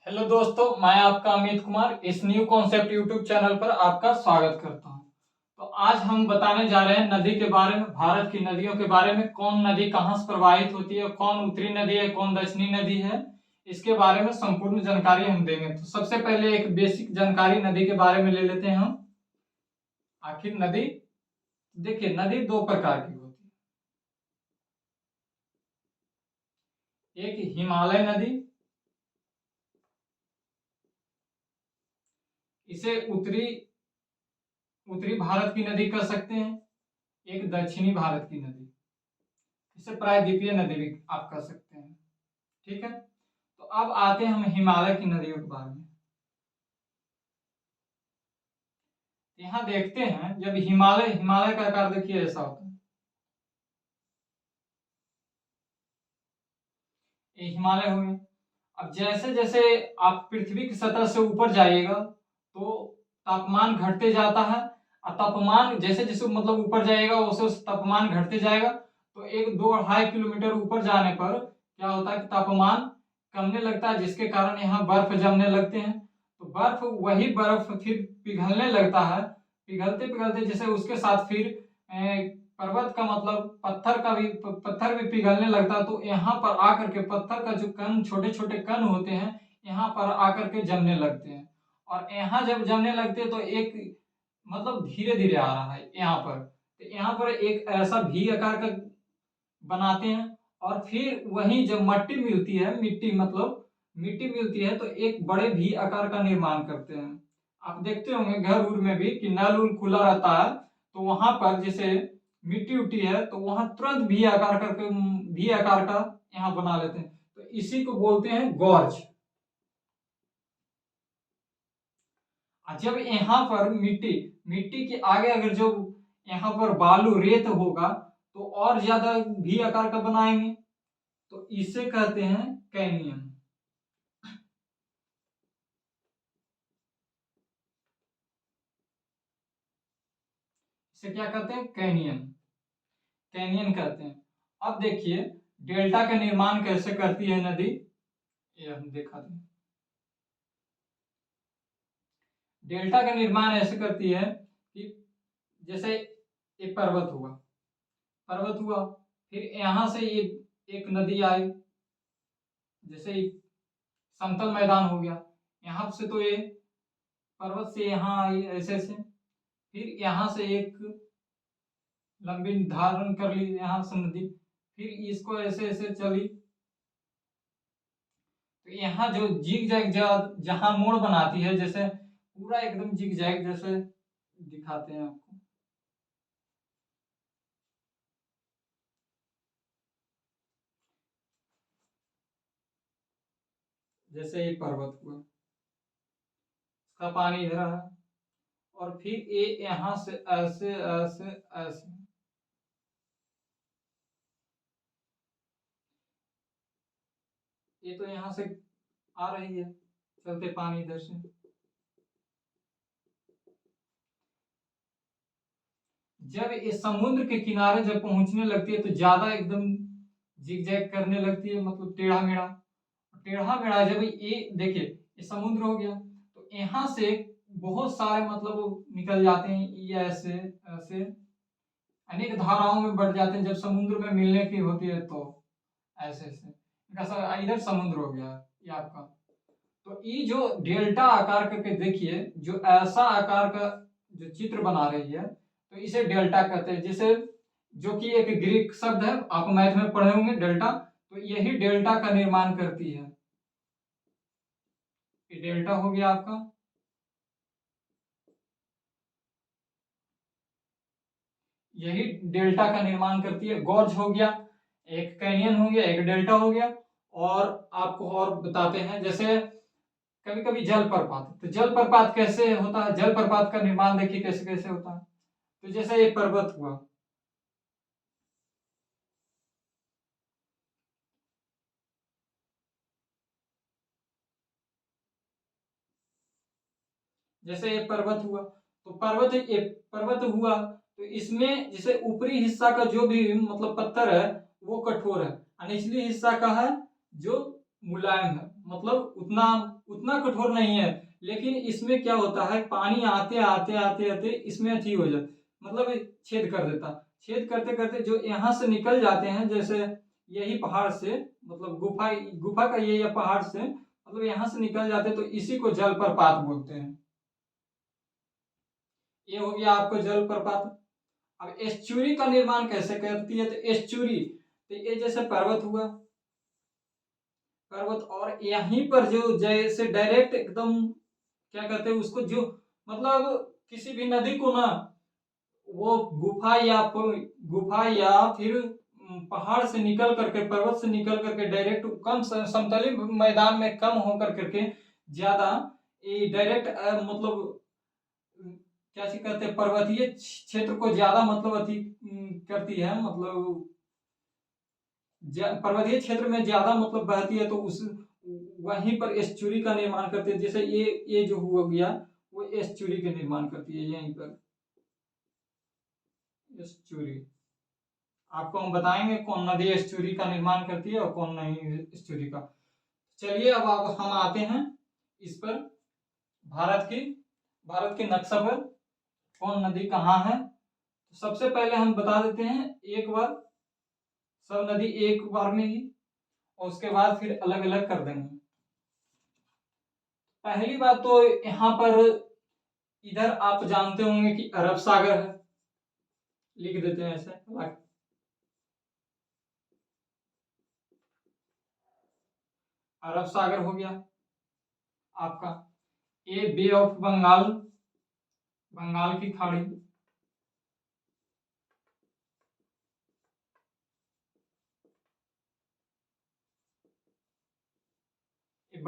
Hello दोस्तों, मैं आपका अमित कुमार इस न्यू कॉन्सेप्ट यूट्यूब चैनल पर आपका स्वागत करता हूं। तो आज हम बताने जा रहे हैं नदी के बारे में, भारत की नदियों के बारे में। कौन नदी कहां से प्रवाहित होती है, कौन उत्तरी नदी है, कौन दक्षिणी नदी है, इसके बारे में संपूर्ण जानकारी हम देंगे। तो सबसे पहले एक बेसिक जानकारी नदी के बारे में ले लेते हैं हम। आखिर नदी, देखिए, नदी दो प्रकार की होती है। एक हिमालय नदी, इसे उत्तरी उत्तरी भारत की नदी कह सकते हैं। एक दक्षिणी भारत की नदी, इसे प्रायद्वीपीय नदी भी आप कह सकते हैं। ठीक है, तो अब आते हैं हम हिमालय की नदियों के बारे में। यहाँ देखते हैं, जब हिमालय हिमालय का आकार देखिए ऐसा होता है। ये हिमालय हो गए। अब जैसे जैसे आप पृथ्वी की सतह से ऊपर जाइएगा तो तापमान घटते जाता है, और तापमान जैसे जैसे मतलब ऊपर जाएगा वैसे उस तापमान घटते जाएगा। तो एक 2-2.5 किलोमीटर ऊपर जाने पर क्या होता है कि तापमान कमने लगता है, जिसके कारण यहाँ बर्फ जमने लगते हैं। तो बर्फ, वही बर्फ फिर पिघलने लगता है। पिघलते पिघलते जैसे उसके साथ फिर पर्वत का मतलब पत्थर भी पिघलने लगता है। तो यहाँ पर आकर के पत्थर का जो कण, छोटे छोटे कण होते हैं, यहाँ पर आकर के जमने लगते हैं। और यहाँ जब जमने लगते हैं तो एक मतलब धीरे धीरे आ रहा है यहाँ पर। तो यहाँ पर एक ऐसा भी आकार का बनाते हैं। और फिर वही जब मट्टी मिलती है, मिट्टी मिलती है तो एक बड़े भी आकार का निर्माण करते हैं। आप देखते होंगे घर उर में भी कि नल उल खुला रहता है, तो वहां पर जैसे मिट्टी उट्टी है तो वहां तुरंत भी आकार का यहाँ बना लेते हैं। तो इसी को बोलते हैं गॉर्ज। जब यहाँ पर मिट्टी मिट्टी के आगे अगर जो यहाँ पर बालू रेत होगा तो और ज्यादा भी आकार का बनाएंगे। तो इसे कहते हैं कैनियन। इसे क्या कहते हैं? कैनियन। कैनियन कहते हैं। अब देखिए डेल्टा का निर्माण कैसे करती है नदी, ये हम देखा दें। डेल्टा का निर्माण ऐसे करती है कि जैसे एक पर्वत हुआ, फिर यहां से ये एक नदी आई, जैसे समतल मैदान हो गया। यहाँ से तो ये पर्वत से यहाँ आई ऐसे ऐसे, फिर यहाँ से एक लंबी धारण कर ली यहाँ से नदी, फिर इसको ऐसे ऐसे चली। तो यहाँ जो जिग जैग जहाँ मोड़ बनाती है, जैसे पूरा एकदम जिग जैग जैसे दिखाते हैं आपको। जैसे ये पर्वत हुआ, इसका पानी इधर है, और फिर ये यहाँ से ऐसे ऐसे ऐसे, ये तो यहाँ से आ रही है चलते पानी इधर से। जब ये समुद्र के किनारे जब पहुंचने लगती है तो ज्यादा एकदम जिगजैग करने लगती है, मतलब टेढ़ा मेढ़ा। जब ये देखिए ये समुद्र हो गया, तो यहाँ से बहुत सारे मतलब वो निकल जाते हैं, ये ऐसे ऐसे अनेक धाराओं में बढ़ जाते हैं। जब समुद्र में मिलने की होती है तो ऐसे ऐसे इधर समुद्र हो गया ये आपका। तो ये जो डेल्टा आकार करके देखिए, जो ऐसा आकार का जो चित्र बना रही है, तो इसे डेल्टा कहते हैं। जैसे जो कि एक ग्रीक शब्द है, आप मैथ में पढ़े होंगे डेल्टा। तो यही डेल्टा का निर्माण करती है। ये डेल्टा हो गया आपका। यही डेल्टा का निर्माण करती है। गॉर्ज हो गया, एक कैनियन हो गया, एक डेल्टा हो गया। और आपको और बताते हैं, जैसे कभी कभी जलप्रपात। तो जलप्रपात कैसे होता है, जलप्रपात का निर्माण देखिए कैसे कैसे होता है। तो जैसे ये पर्वत हुआ, जैसे ये पर्वत हुआ, तो पर्वत हुआ तो इसमें जैसे ऊपरी हिस्सा का जो भी मतलब पत्थर है वो कठोर है, और निचली हिस्सा का है जो मुलायम है, मतलब उतना उतना कठोर नहीं है, लेकिन इसमें क्या होता है, पानी आते आते आते आते इसमें अथी हो जाता, मतलब छेद कर देता। छेद करते करते जो यहाँ से निकल जाते हैं, जैसे यही पहाड़ से, मतलब गुफा गुफा का ये या पहाड़ से, मतलब यहाँ से निकल जाते, तो इसी को जलप्रपात बोलते हैं। ये हो गया आपको जलप्रपात। अब एस्चुरी का निर्माण कैसे करती है, तो एस्चुरी, तो ये जैसे पर्वत हुआ, पर्वत, और यहीं पर जो जैसे डायरेक्ट एकदम क्या कहते हैं उसको, जो मतलब किसी भी नदी को ना, वो गुफा या फिर पहाड़ से निकल करके, पर्वत से निकल करके डायरेक्ट कम समतली मैदान में कम होकर करके ज्यादा ये डायरेक्ट मतलब क्या से कहते हैं, पर्वतीय क्षेत्र को ज्यादा मतलब अति करती है, मतलब पर्वतीय क्षेत्र में ज्यादा मतलब बहती है, तो उस वहीं पर एस्चुरी का निर्माण करते हैं। जैसे ये जो हो गया, वो एस्चुरी के निर्माण करती है यहीं पर एस्चुरी। आपको हम बताएंगे कौन नदी एस्चुरी का निर्माण करती है और कौन नहीं एस्चुरी का। चलिए अब हम आते हैं इस पर, भारत की भारत के नक्शा पर कौन नदी कहाँ है। तो सबसे पहले हम बता देते हैं एक बार, सब नदी एक बार में ही, और उसके बाद फिर अलग अलग कर देंगे। पहली बात तो यहाँ पर, इधर आप जानते होंगे कि अरब सागर है, लिख देते हैं ऐसे, अरब सागर हो गया आपका। ये बे ऑफ बंगाल, बंगाल की खाड़ी, ये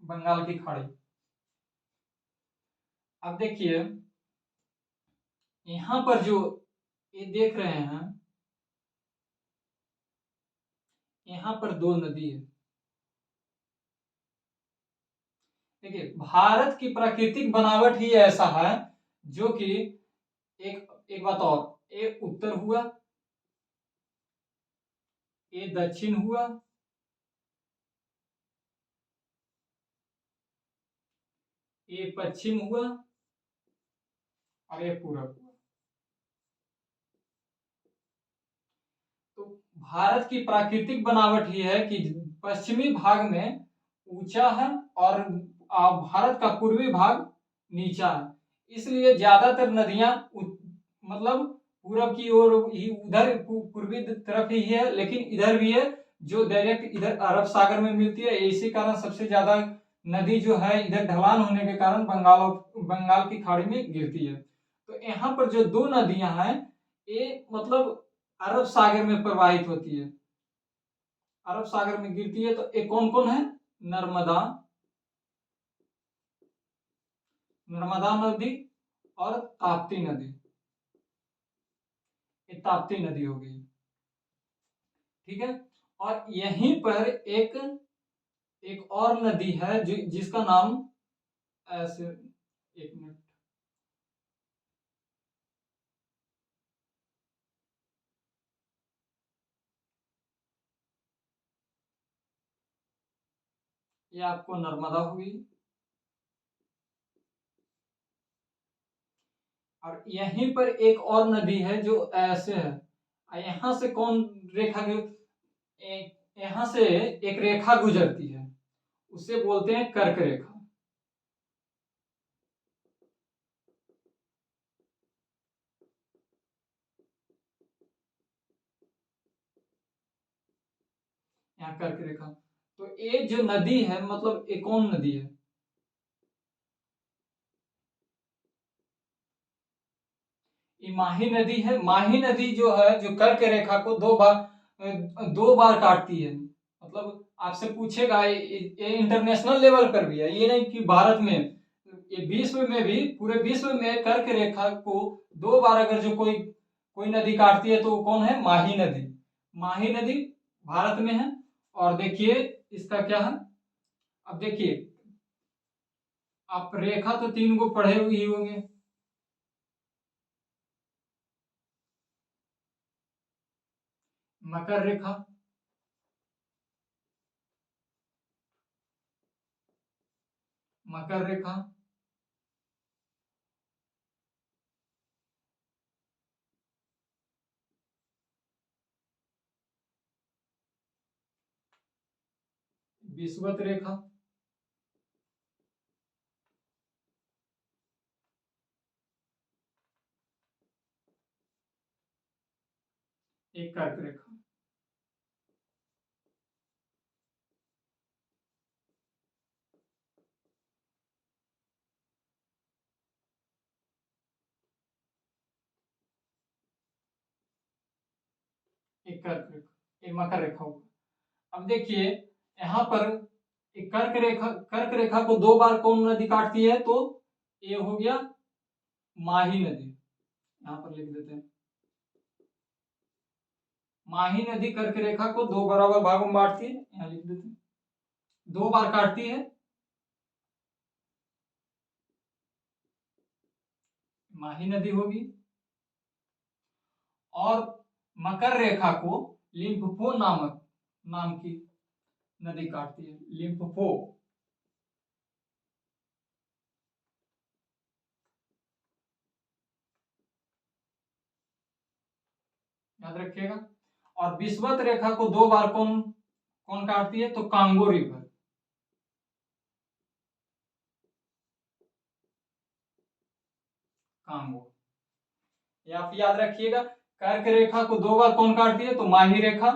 बंगाल की खाड़ी। अब देखिए यहाँ पर जो ये देख रहे हैं, यहाँ पर दो नदी है। देखिए भारत की प्राकृतिक बनावट ही ऐसा है, जो कि एक एक बात और, ये उत्तर हुआ, ये दक्षिण हुआ, ये पश्चिम हुआ, और ये पूरब हुआ। तो भारत की प्राकृतिक बनावट ही है कि पश्चिमी भाग में ऊंचा है, और भारत का पूर्वी भाग नीचा है, इसलिए ज्यादातर नदियां मतलब पूरब की ओर ही, उधर पूर्वी तरफ ही है, लेकिन इधर भी है जो डायरेक्ट इधर अरब सागर में मिलती है। इसी कारण सबसे ज्यादा नदी जो है इधर ढलान होने के कारण बंगाल की खाड़ी में गिरती है। तो यहाँ पर जो दो नदियां हैं, ये मतलब अरब सागर में प्रवाहित होती है, अरब सागर में गिरती है। तो ये कौन कौन है, नर्मदा, नर्मदा नदी और ताप्ती नदी, ये ताप्ती नदी हो गई, ठीक है। और यहीं पर एक एक और नदी है जिसका नाम ऐसे, एक मिनट, ये आपको नर्मदा हुई, और यहीं पर एक और नदी है जो ऐसे है, यहाँ से कौन रेखा यहाँ से एक रेखा गुजरती है, उसे बोलते हैं कर्क रेखा। यहाँ कर्क रेखा, तो ये जो नदी है, मतलब ये कौन नदी है, ये माही नदी है। माही नदी जो है, जो कर्क रेखा को दो बार काटती है। मतलब आपसे पूछेगा, ये इंटरनेशनल लेवल पर भी है, ये नहीं कि भारत में, ये विश्व में भी, पूरे विश्व में कर्क रेखा को दो बार अगर जो कोई कोई नदी काटती है, तो वो कौन है, माही नदी। माही नदी भारत में है। और देखिए इसका क्या है, अब देखिए, आप रेखा तो तीन को पढ़े हुए ही होंगे, मकर रेखा, मकर रेखा, विषुवत रेखा, एक कर्क रेखा। एक कर्क रेखा, एक मकर रेखा होगा। अब देखिए यहाँ पर एक कर्क रेखा को दो बार कौन नदी काटती है, तो ये हो गया माही नदी। यहाँ पर लिख देते हैं, माही नदी कर्क रेखा को दो बराबर भागों में बांटती है, यहाँ लिख देते हैं, दो बार काटती है, माही नदी होगी। और मकर रेखा को लिम्फोपो नामक नाम की नदी काटती है, लिम्फोपो। याद रखिएगा। और विषुवत रेखा को दो बार कौन कौन काटती है, तो कांगो रिवर, कांगो। या फिर याद रखिएगा, कर्क रेखा को दो बार कौन काटती है, तो माही रेखा,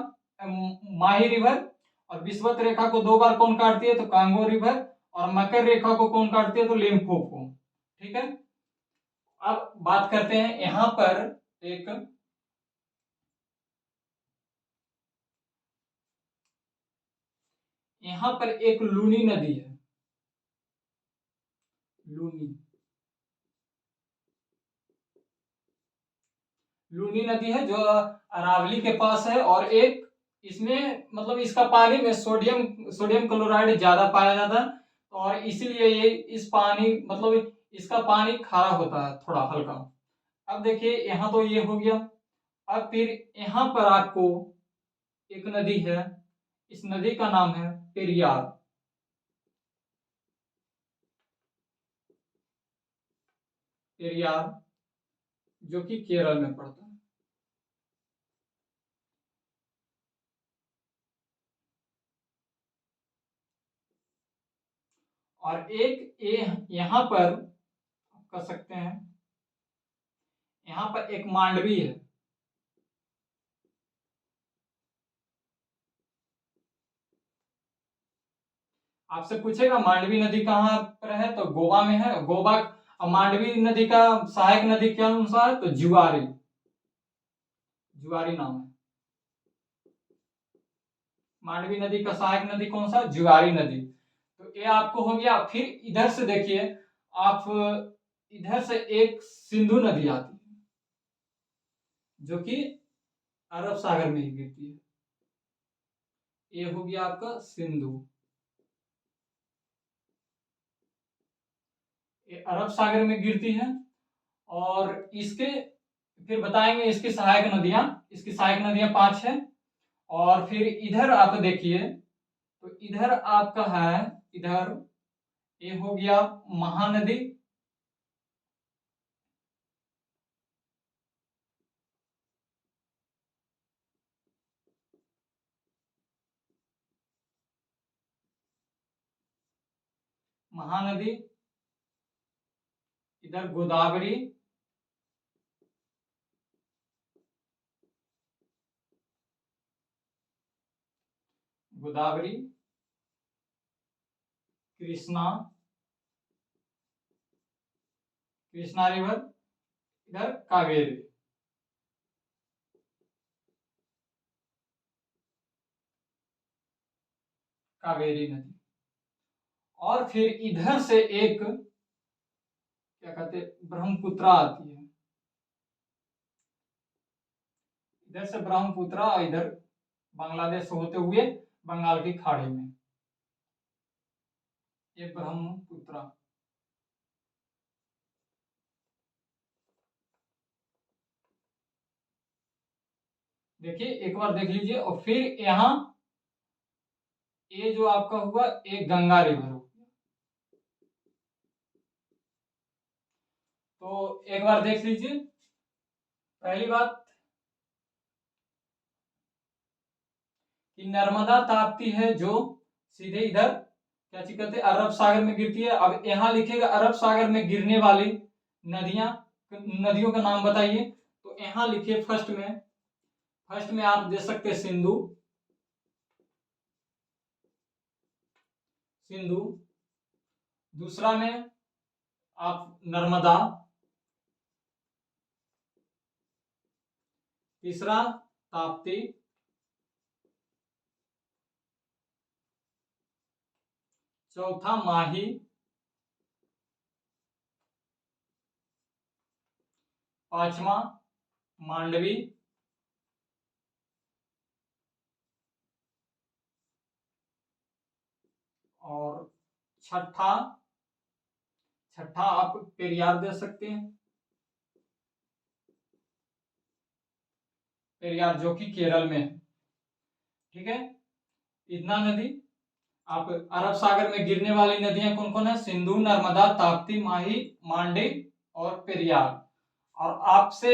माही रिवर। और विषुवत रेखा को दो बार कौन काटती है, तो कांगो रिवर। और मकर रेखा को कौन काटती है, तो लिम्फोपो। ठीक है। अब बात करते हैं यहां पर एक यहां पर एक लूनी नदी है, लूनी, लूनी नदी है जो अरावली के पास है। और एक इसमें मतलब इसका पानी में सोडियम क्लोराइड ज्यादा पाया जाता है, और इसीलिए ये इस पानी मतलब इसका पानी खारा होता है, थोड़ा हल्का। अब देखिए यहाँ तो ये हो गया। अब फिर यहाँ पर आपको एक नदी है, इस नदी का नाम है पेरियार, पेरियार, जो कि केरल में पड़ता है। और एक ये यहाँ पर कर सकते हैं, यहाँ पर एक मांडवी है। आपसे पूछेगा मांडवी नदी कहाँ पर है, तो गोवा में है, गोवा। और मांडवी नदी का सहायक नदी क्या अनुसार है, तो जुआरी, जुआरी नाम है। मांडवी नदी का सहायक नदी कौन सा, जुआरी नदी। तो ये आपको हो गया। फिर इधर से देखिए आप, इधर से एक सिंधु नदी आती है, जो कि अरब सागर में ही गिरती है। ये हो गया आपका सिंधु, ये अरब सागर में गिरती है। और इसके फिर बताएंगे इसकी सहायक नदियां, इसकी सहायक नदियां 5 है। और फिर इधर आप देखिए, तो इधर आपका है, इधर ये हो गया महानदी, महानदी, इधर गोदावरी, गोदावरी, कृष्णा, कृष्णा रिवर, इधर कावेरी, कावेरी नदी। और फिर इधर से एक क्या कहते ब्रह्मपुत्रा आती है, इधर से ब्रह्मपुत्रा, इधर बांग्लादेश होते हुए बंगाल की खाड़ी में, ये ब्रह्मपुत्रा। देखिए एक बार देख लीजिए। और फिर यहाँ ये जो आपका हुआ एक गंगा रिवर हो गया, तो एक बार देख लीजिए। पहली बात कि नर्मदा ताप्ती है जो सीधे इधर क्या चीज कहते हैं, अरब सागर में गिरती है। अब यहाँ लिखेगा अरब सागर में गिरने वाली नदियां, नदियों का नाम बताइए। तो यहाँ लिखिए फर्स्ट में आप दे सकते हैं सिंधु, सिंधु। दूसरा में आप नर्मदा। तीसरा ताप्ती। चौथा माही। पांचवा मांडवी। और छठा छठा आप पेरियार दे सकते हैं, पेरियार जो कि केरल में है। ठीक है, इतना नदी। आप अरब सागर में गिरने वाली नदियां कौन कौन है? सिंधु, नर्मदा, ताप्ती, माही, मांडवी और पेरियार। और आपसे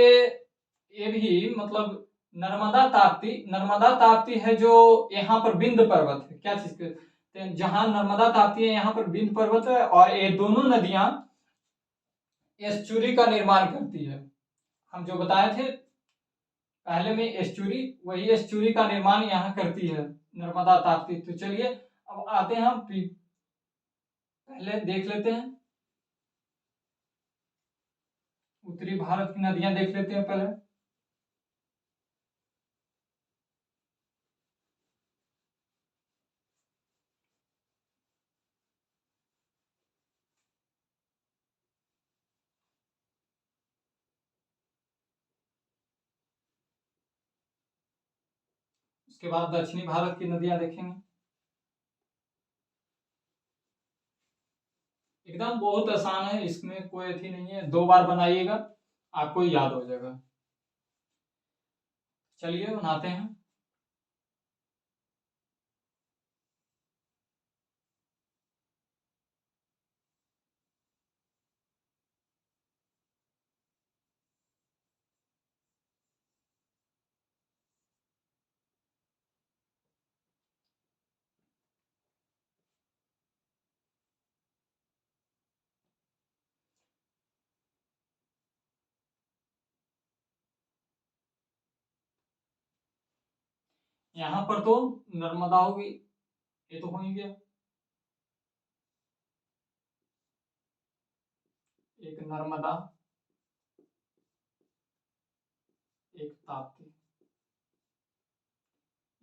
ये भी मतलब नर्मदा ताप्ती है जो यहाँ पर विंध्य पर्वत है, क्या चीज के, जहां नर्मदा ताप्ती है यहाँ पर विंध्य पर्वत है। और ये दोनों नदियां एस्चुरी का निर्माण करती है। हम जो बताए थे पहले में एस्चुरी, वही एस्चुरी का निर्माण यहाँ करती है नर्मदा ताप्ती। तो चलिए अब आते हैं हम पहले देख लेते हैं उत्तरी भारत की नदियां देख लेते हैं पहले। उसके बाद दक्षिणी भारत की नदियां देखेंगे। एकदम बहुत आसान है, इसमें कोई अथी नहीं है, 2 बार बनाइएगा आपको याद हो जाएगा। चलिए बनाते हैं। यहाँ पर तो नर्मदा होगी, ये तो हो ही गया। एक नर्मदा, एक ताप्ती।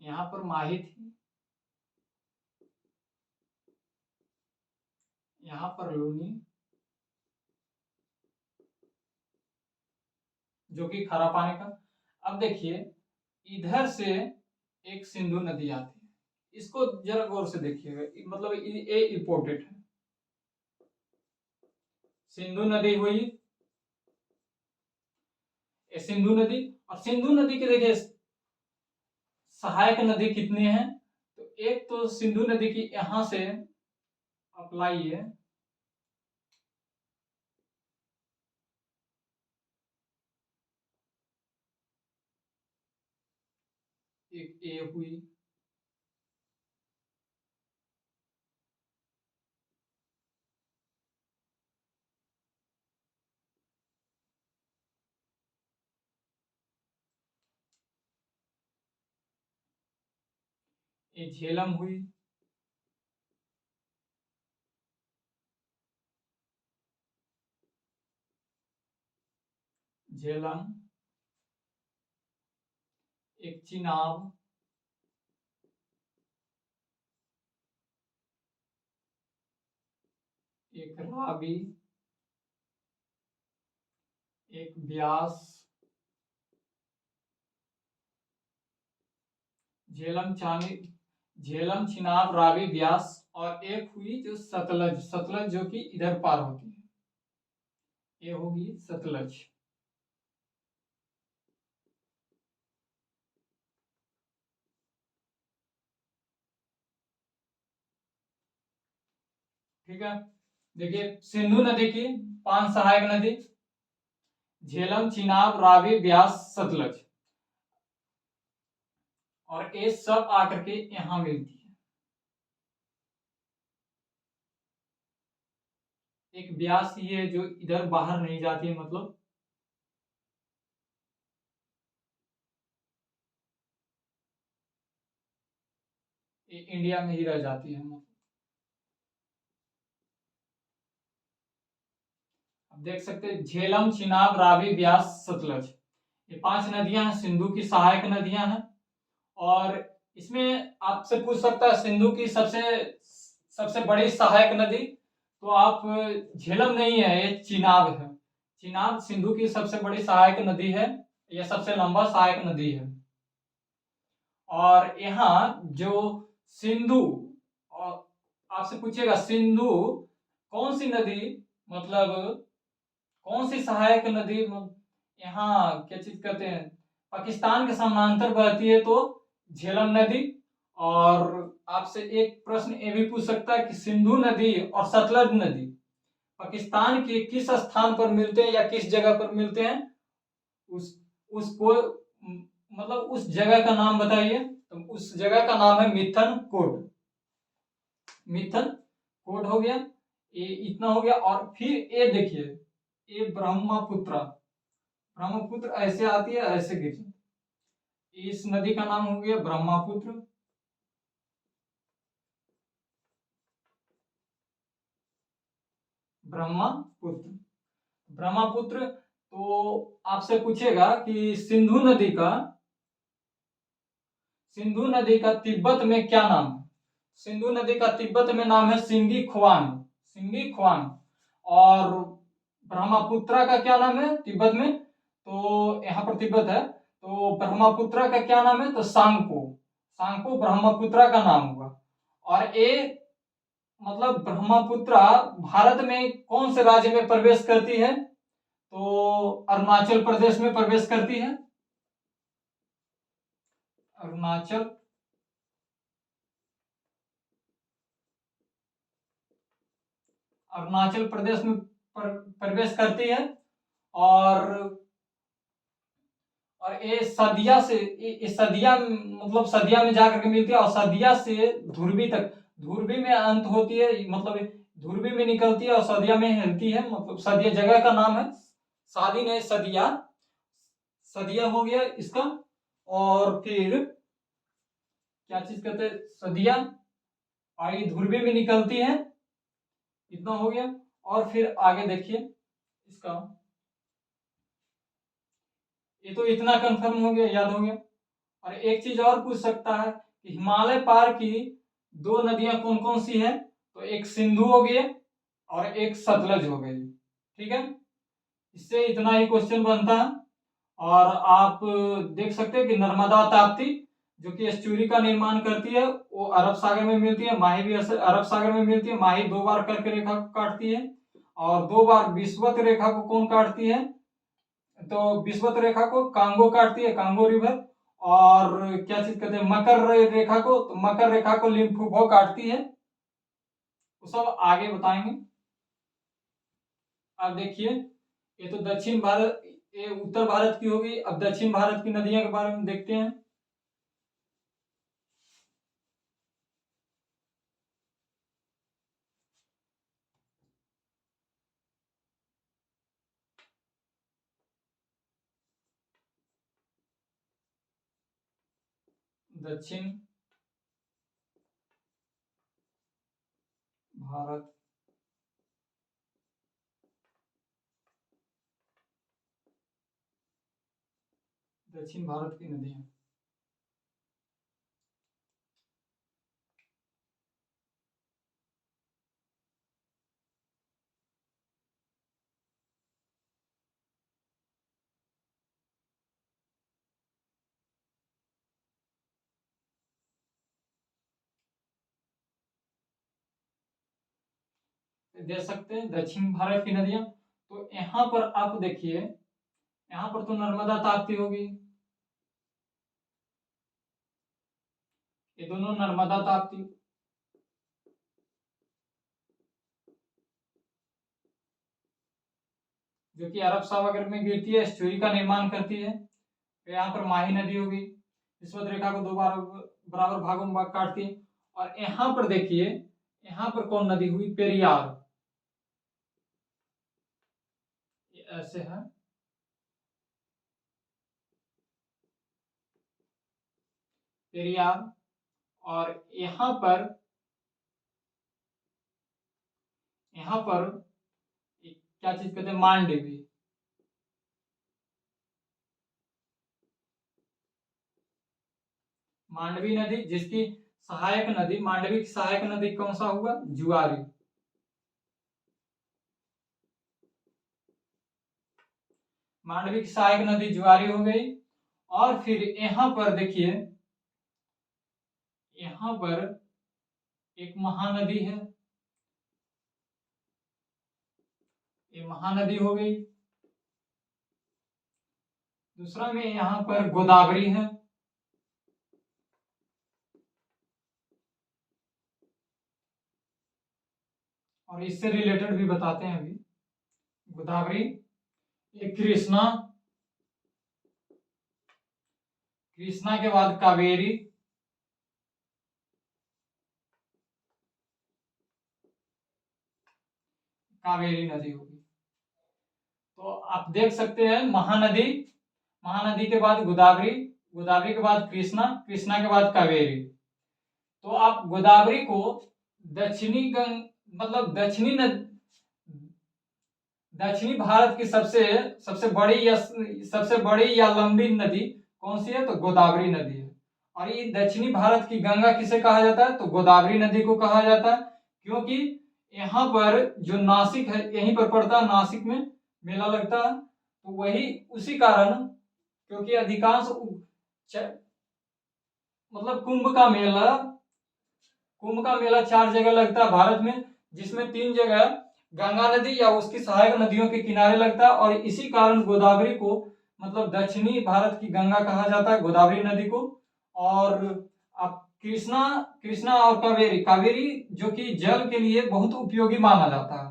यहाँ पर माही थी, यहाँ पर लूनी जो कि खारा पानी का। अब देखिए इधर से एक सिंधु नदी आती है, इसको जरा गौर से देखिएगा, मतलब ये इंपोर्टेंट है। सिंधु नदी हुई, ये सिंधु नदी। और सिंधु नदी के देखिए सहायक नदी कितनी है? तो एक तो सिंधु नदी की यहां से अप्लाई है, एक ए हुई, एक झेलम हुई, झेलम, एक चिनाब, एक रावी, एक ब्यास। झेलम चानी, झेलम, चिनाब, रावी, ब्यास। और एक हुई जो सतलज, सतलज जो कि इधर पार होती है, ये होगी सतलज। ठीक है, देखिए सिंधु नदी की 5 सहायक नदी, झेलम, चिनाब, रावी, ब्यास, सतलज, और ये सब आकर के यहाँ मिलती है। एक ब्यास ही है जो इधर बाहर नहीं जाती है, मतलब ये इंडिया में ही रह जाती है। अब देख सकते हैं झेलम, चिनाब, रावी, ब्यास, सतलज, ये 5 नदियां हैं, सिंधु की सहायक नदियां हैं। और इसमें आपसे पूछ सकता है सिंधु की सबसे सबसे बड़ी सहायक नदी, तो आप झेलम नहीं है, ये चिनाब है। चिनाब सिंधु की सबसे बड़ी सहायक नदी है, यह सबसे लंबा सहायक नदी है। और यहाँ जो सिंधु, और आपसे पूछेगा सिंधु कौन सी नदी, मतलब कौन सी सहायक नदी, यहाँ क्या चीज कहते हैं, पाकिस्तान के समानांतर बहती है, तो झेलम नदी। और आपसे एक प्रश्न ये भी पूछ सकता है कि सिंधु नदी और सतलज नदी पाकिस्तान के किस स्थान पर मिलते हैं या किस जगह पर मिलते हैं, उस उसको मतलब उस जगह का नाम बताइए। तो उस जगह का नाम है मिथन कोट। मिथन कोट हो गया, ये इतना हो गया। और फिर ये देखिए, ये ब्रह्मपुत्र, ब्रह्मपुत्र ऐसे आती है, ऐसे गिरती, इस नदी का नाम हो गया ब्रह्मपुत्र। ब्रह्मपुत्र, ब्रह्मपुत्र। तो आपसे पूछेगा कि सिंधु नदी का तिब्बत में क्या नाम है। सिंधु नदी का तिब्बत में नाम है सिंगी खुआन, सिंगी खुआन। और ब्रह्मपुत्र का क्या नाम है तिब्बत में, तो यहाँ पर तिब्बत है, तो ब्रह्मपुत्र का क्या नाम है, तो सांगपो, सांगपो ब्रह्मपुत्र का नाम हुआ। और ये मतलब ब्रह्मपुत्र भारत में कौन से राज्य में प्रवेश करती है, तो अरुणाचल प्रदेश में प्रवेश करती है। अरुणाचल अरुणाचल प्रदेश में प्रवेश करती है। और ये सदिया से, ये सदिया मतलब सदिया में जाकर के मिलती है, और सदिया से धुरवी तक, धुरवी में अंत होती है, मतलब धुरवी में निकलती है और सदिया में हिलती है, मतलब सदिया जगह का नाम है, शादी ने सदिया, सदिया हो गया इसका। और फिर क्या चीज कहते हैं, सदिया, और ये धुरवी में निकलती है, इतना हो गया। और फिर आगे देखिए इसका, ये तो इतना कंफर्म हो गया, याद हो गया। और एक चीज और पूछ सकता है कि हिमालय पार की 2 नदियां कौन कौन सी है, तो एक सिंधु हो गई और एक सतलज हो गई। ठीक है, इससे इतना ही क्वेश्चन बनता है। और आप देख सकते हैं कि नर्मदा ताप्ती जो कि एस्चुरी का निर्माण करती है, वो अरब सागर में मिलती है, माही भी अरब सागर में मिलती है। माही 2 बार करके रेखा को काटती है, और 2 बार विषुवत रेखा को कौन काटती है, तो विषुवत रेखा को कांगो काटती है, कांगो रिवर। और क्या चीज कहते हैं, मकर रेखा को, तो मकर रेखा को लिम्फोफो काटती है। वो सब आगे बताएंगे। अब देखिए, ये तो दक्षिण भारत, ये उत्तर भारत की होगी। अब दक्षिण भारत की नदियों के बारे में देखते हैं। दक्षिण भारत दक्षिण भारत की नदियां, दे सकते हैं दक्षिण भारत की नदियां। तो यहाँ पर आप देखिए, यहाँ पर तो नर्मदा ताप्ती होगी, ये दोनों नर्मदा ताप्ती। जो कि अरब सागर में गिरती है, एस्चुरी का निर्माण करती है। तो यहाँ पर माही नदी होगी, विषुवत रेखा को दो बराबर भागों में काटती है। और यहाँ पर देखिए, यहाँ पर कौन नदी हुई, पेरियार, ऐसे है, पेरियार। और यहाँ पर क्या चीज कहते हैं, मांडवी। मांडवी नदी, जिसकी सहायक नदी, मांडवी की सहायक नदी कौन सा हुआ, जुआरी। मांडवी की सहायक नदी जुआरी हो गई। और फिर यहाँ पर देखिए, यहाँ पर एक महानदी है, ये महानदी हो गई। दूसरा में यहाँ पर गोदावरी है, और इससे रिलेटेड भी बताते हैं अभी। गोदावरी, एक कृष्णा, कृष्णा के बाद कावेरी, कावेरी नदी होगी। तो आप देख सकते हैं, महानदी, महानदी के बाद गोदावरी, गोदावरी के बाद कृष्णा, कृष्णा के बाद कावेरी। तो आप गोदावरी को दक्षिणी मतलब दक्षिणी भारत की सबसे बड़ी या लंबी नदी कौन सी है, तो गोदावरी नदी है। और ये दक्षिणी भारत की गंगा किसे कहा जाता है, तो गोदावरी नदी को कहा जाता है। क्योंकि यहाँ पर जो नासिक है, यहीं पर पड़ता है, नासिक में मेला लगता है। तो वही उसी कारण, क्योंकि अधिकांश मतलब कुंभ का मेला 4 जगह लगता है भारत में, जिसमें 3 जगह गंगा नदी या उसकी सहायक नदियों के किनारे लगता है। और इसी कारण गोदावरी को मतलब दक्षिणी भारत की गंगा कहा जाता है, गोदावरी नदी को। और अब कृष्णा, कृष्णा और कावेरी, कावेरी जो कि जल के लिए बहुत उपयोगी माना जाता है,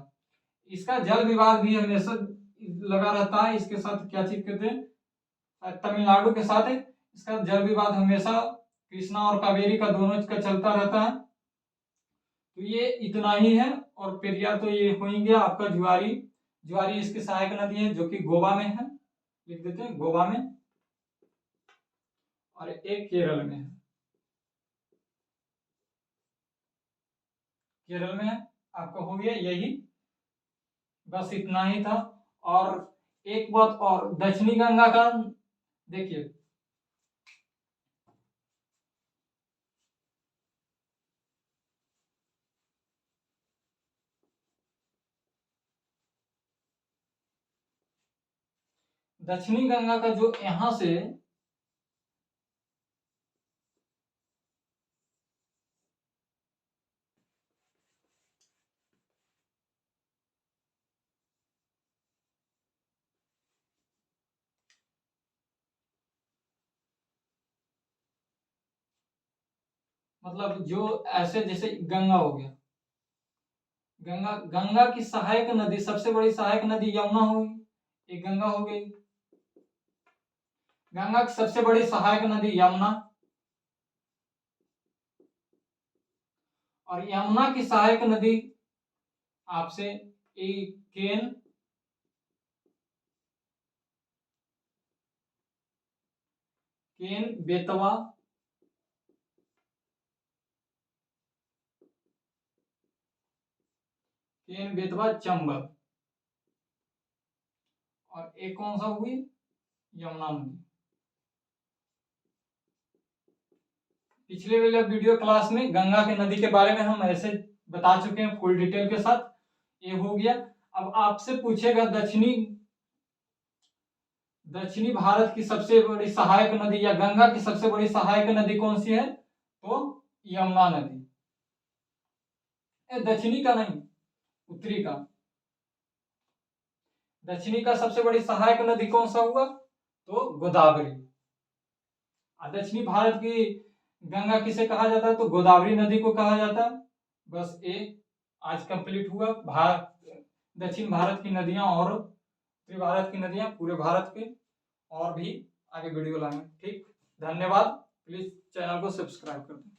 इसका जल विवाद भी हमेशा लगा रहता है। इसके साथ क्या चीज कहते हैं, तमिलनाडु के साथ इसका जल विवाद हमेशा कृष्णा और कावेरी का दोनों का चलता रहता है। तो ये इतना ही है। और पेरियार तो ये हो ही गया आपका। जुआरी, जुआरी इसकी सहायक नदी है, जो कि गोवा में है, लिख देते हैं गोवा में। और एक केरल में है, केरल में है। आपका हो गया यही, बस इतना ही था। और एक बात और, दक्षिणी गंगा का देखिए, दक्षिणी गंगा का जो यहां से मतलब जो ऐसे जैसे गंगा हो गया, गंगा, गंगा की सहायक नदी, सबसे बड़ी सहायक नदी यमुना होगी, एक गंगा हो गई। गंगा की सबसे बड़ी सहायक नदी यमुना, और यमुना की सहायक नदी आपसे केन, केन, बेतवा, केन, बेतवा, चंबल। और एक कौन सा हुई, यमुना नदी। पिछले वाले वीडियो क्लास में गंगा के नदी के बारे में हम ऐसे बता चुके हैं फुल डिटेल के साथ, ये हो गया। अब आपसे पूछेगा दक्षिणी भारत की सबसे बड़ी सहायक नदी या गंगा की सबसे बड़ी सहायक नदी कौन सी है, तो यमुना नदी। दक्षिणी का नहीं, उत्तरी का। दक्षिणी का सबसे बड़ी सहायक नदी कौन सा हुआ, तो गोदावरी। दक्षिणी भारत की गंगा किसे कहा जाता है, तो गोदावरी नदी को कहा जाता है। बस ये आज कंप्लीट हुआ, दक्षिण भारत की नदियां और उत्तरी भारत की नदियां, पूरे भारत के, और भी आगे वीडियो लाएंगे। ठीक, धन्यवाद। प्लीज चैनल को सब्सक्राइब कर दें।